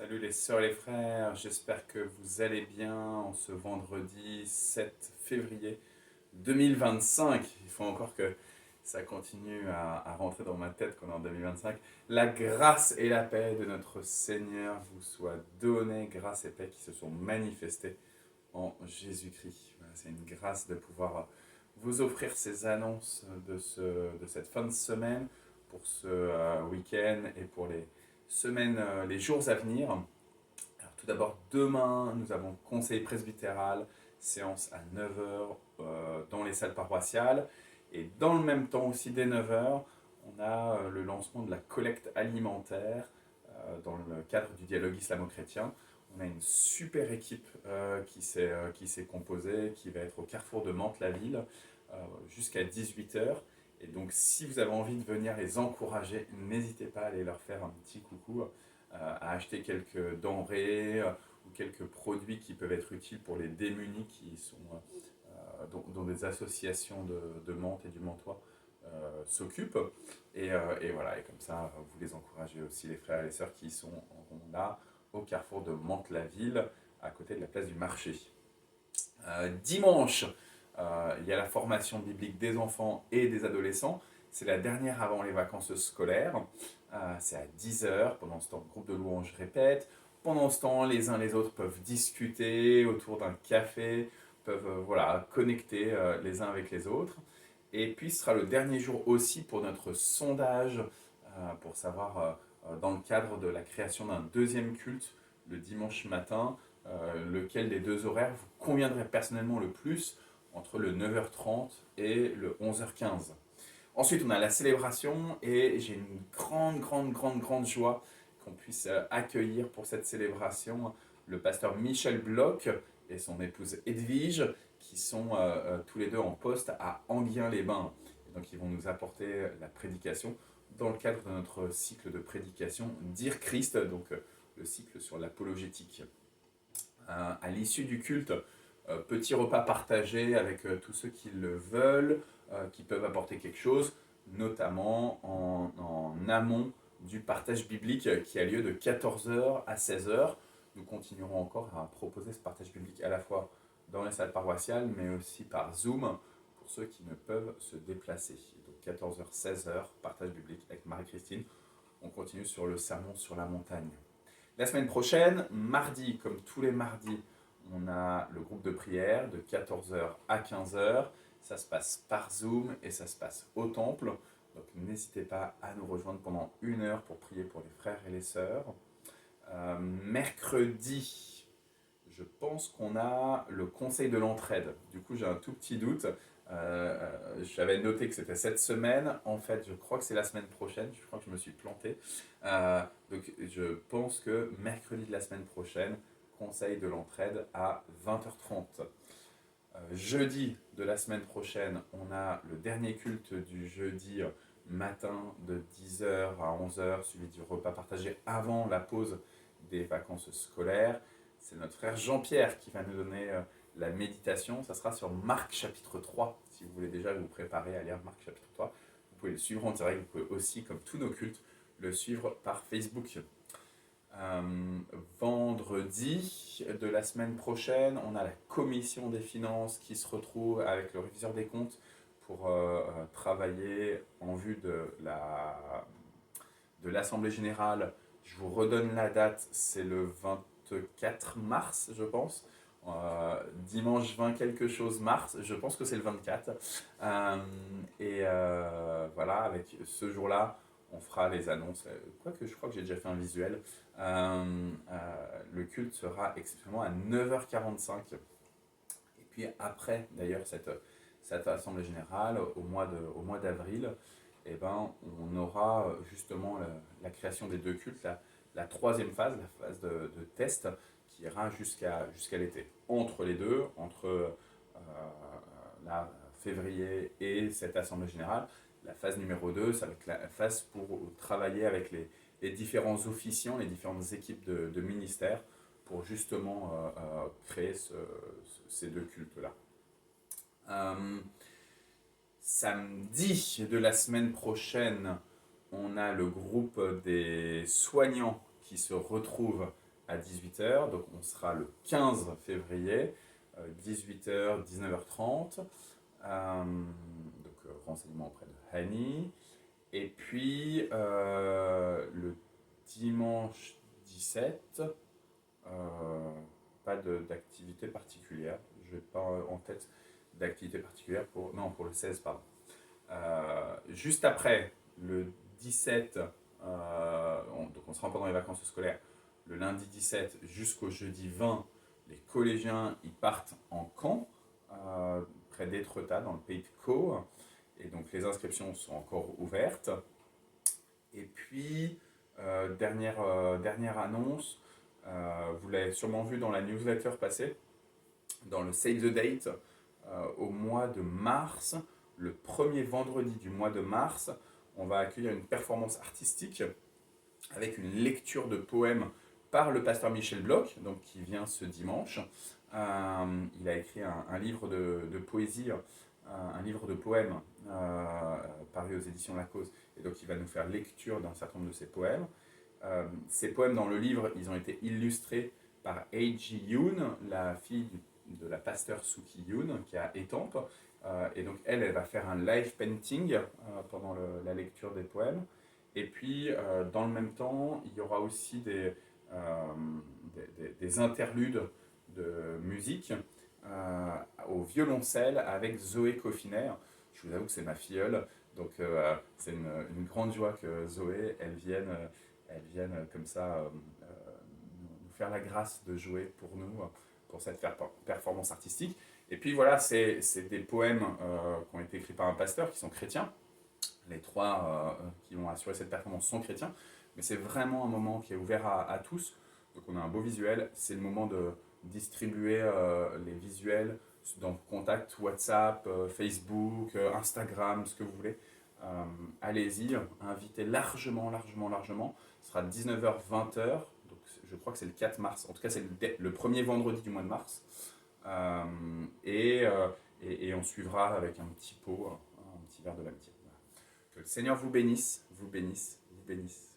Salut les sœurs et les frères, j'espère que vous allez bien en ce vendredi 7 février 2025. Il faut encore que ça continue à rentrer dans ma tête qu'on est en 2025. La grâce et la paix de notre Seigneur vous soient données, grâce et paix qui se sont manifestées en Jésus-Christ. Voilà, c'est une grâce de pouvoir vous offrir ces annonces de cette fin de semaine pour ce week-end et pour les semaines, les jours à venir. Alors, tout d'abord, demain, nous avons conseil presbytéral, séance à 9 heures dans les salles paroissiales. Et dans le même temps aussi, dès 9 heures, on a le lancement de la collecte alimentaire dans le cadre du dialogue islamo-chrétien. On a une super équipe qui s'est composée, qui va être au carrefour de Mantes-la-Ville jusqu'à 18 heures. Et donc, si vous avez envie de venir les encourager, n'hésitez pas à aller leur faire un petit coucou, à acheter quelques denrées ou quelques produits qui peuvent être utiles pour les démunis qui sont, dont des associations de Mantes et du Mantois s'occupent. Et voilà, et comme ça, vous les encouragez aussi, les frères et les sœurs qui sont là, au carrefour de Mantes-la-Ville, à côté de la place du marché. Dimanche, il y a la formation biblique des enfants et des adolescents. C'est la dernière avant les vacances scolaires. C'est à 10 heures. Pendant ce temps, le groupe de louanges répète. Pendant ce temps, les uns les autres peuvent discuter autour d'un café, peuvent voilà, connecter les uns avec les autres. Et puis, ce sera le dernier jour aussi pour notre sondage, pour savoir, dans le cadre de la création d'un deuxième culte le dimanche matin, lequel des deux horaires vous conviendrait personnellement le plus entre le 9h30 et le 11h15. Ensuite, on a la célébration et j'ai une grande joie qu'on puisse accueillir pour cette célébration le pasteur Michel Bloch et son épouse Edwige qui sont tous les deux en poste à Enghien-les-Bains. Et donc, ils vont nous apporter la prédication dans le cadre de notre cycle de prédication Dire Christ, donc le cycle sur l'apologétique. À l'issue du culte, petit repas partagé avec tous ceux qui le veulent, qui peuvent apporter quelque chose, notamment en amont du partage biblique qui a lieu de 14 heures à 16 heures. Nous continuerons encore à proposer ce partage biblique à la fois dans les salles paroissiales, mais aussi par Zoom pour ceux qui ne peuvent se déplacer. Donc 14 heures, 16 heures, partage biblique avec Marie-Christine. On continue sur le sermon sur la montagne. La semaine prochaine, mardi, comme tous les mardis, on a le groupe de prière de 14 heures à 15 heures. Ça se passe par Zoom et ça se passe au temple. Donc n'hésitez pas à nous rejoindre pendant 1 heure pour prier pour les frères et les sœurs. Mercredi, je pense qu'on a le conseil de l'entraide. Du coup, j'ai un tout petit doute. J'avais noté que c'était cette semaine. En fait, je crois que c'est la semaine prochaine. Je crois que je me suis planté. Donc, je pense que mercredi de la semaine prochaine, conseil de l'entraide à 20h30. Jeudi de la semaine prochaine, on a le dernier culte du jeudi matin de 10 heures à 11 heures, suivi du repas partagé avant la pause des vacances scolaires. C'est notre frère Jean-Pierre qui va nous donner la méditation. Ça sera sur Marc chapitre 3. Si vous voulez déjà vous préparer à lire Marc chapitre 3, vous pouvez le suivre en direct. Vous pouvez aussi, comme tous nos cultes, le suivre par Facebook. Vendredi de la semaine prochaine, on a la commission des finances qui se retrouve avec le réviseur des comptes pour travailler en vue de l'Assemblée générale. Je vous redonne la date, c'est le 24 mars, je pense. Dimanche 20 quelque chose mars, je pense que c'est le 24. Voilà, avec ce jour-là, on fera les annonces. Quoique je crois que j'ai déjà fait un visuel. Le culte sera exceptionnellement à 9h45. Et puis après, d'ailleurs, cette assemblée générale, au mois d'avril, eh ben, on aura justement la création des deux cultes, la troisième phase, la phase de test, qui ira jusqu'à l'été. Entre les deux, entre la février et cette assemblée générale, la phase numéro 2, ça va être la phase pour travailler avec les différents officiants, les différentes équipes de ministères pour justement créer ces deux cultes-là. Samedi de la semaine prochaine, on a le groupe des soignants qui se retrouve à 18h. Donc on sera le 15 février, 18h, 19h30. Renseignement auprès de Hani. Et puis le dimanche 17, pas d'activité particulière. Je n'ai pas en tête d'activité particulière pour le 16, pardon. Juste après, le 17, donc on sera pendant les vacances scolaires, le lundi 17 jusqu'au jeudi 20, les collégiens ils partent en camp près d'Étretat, dans le pays de Caux. Et donc les inscriptions sont encore ouvertes. Et puis, dernière annonce, vous l'avez sûrement vu dans la newsletter passée, dans le Save the Date, au mois de mars, le premier vendredi du mois de mars, on va accueillir une performance artistique avec une lecture de poèmes par le pasteur Michel Bloch, donc qui vient ce dimanche. Il a écrit un livre de poésie, un livre de poèmes paru aux éditions La Cause, et donc il va nous faire lecture d'un certain nombre de ses poèmes. Ces poèmes dans le livre, ils ont été illustrés par A.G. Yoon, la fille de la pasteur Suki Yoon, qui a Étampes. Et donc elle va faire un live painting pendant la lecture des poèmes. Et puis, dans le même temps, il y aura aussi des interludes de musique au violoncelle avec Zoé Coffiner. Je vous avoue que c'est ma filleule, donc c'est une grande joie que Zoé, elle vienne comme ça nous faire la grâce de jouer pour nous, pour cette performance artistique. Et puis voilà, c'est des poèmes qui ont été écrits par un pasteur, qui sont chrétiens. Les trois qui vont assurer cette performance sont chrétiens, mais c'est vraiment un moment qui est ouvert à tous. Donc on a un beau visuel, c'est le moment de distribuer les visuels dans contact WhatsApp, Facebook, Instagram, ce que vous voulez. Allez-y, invitez largement. Ce sera 19h-20h, donc je crois que c'est le 4 mars, en tout cas c'est le premier vendredi du mois de mars. Et on suivra avec un petit pot, un petit verre de l'amitié. Que le Seigneur vous bénisse, vous bénisse, vous bénisse.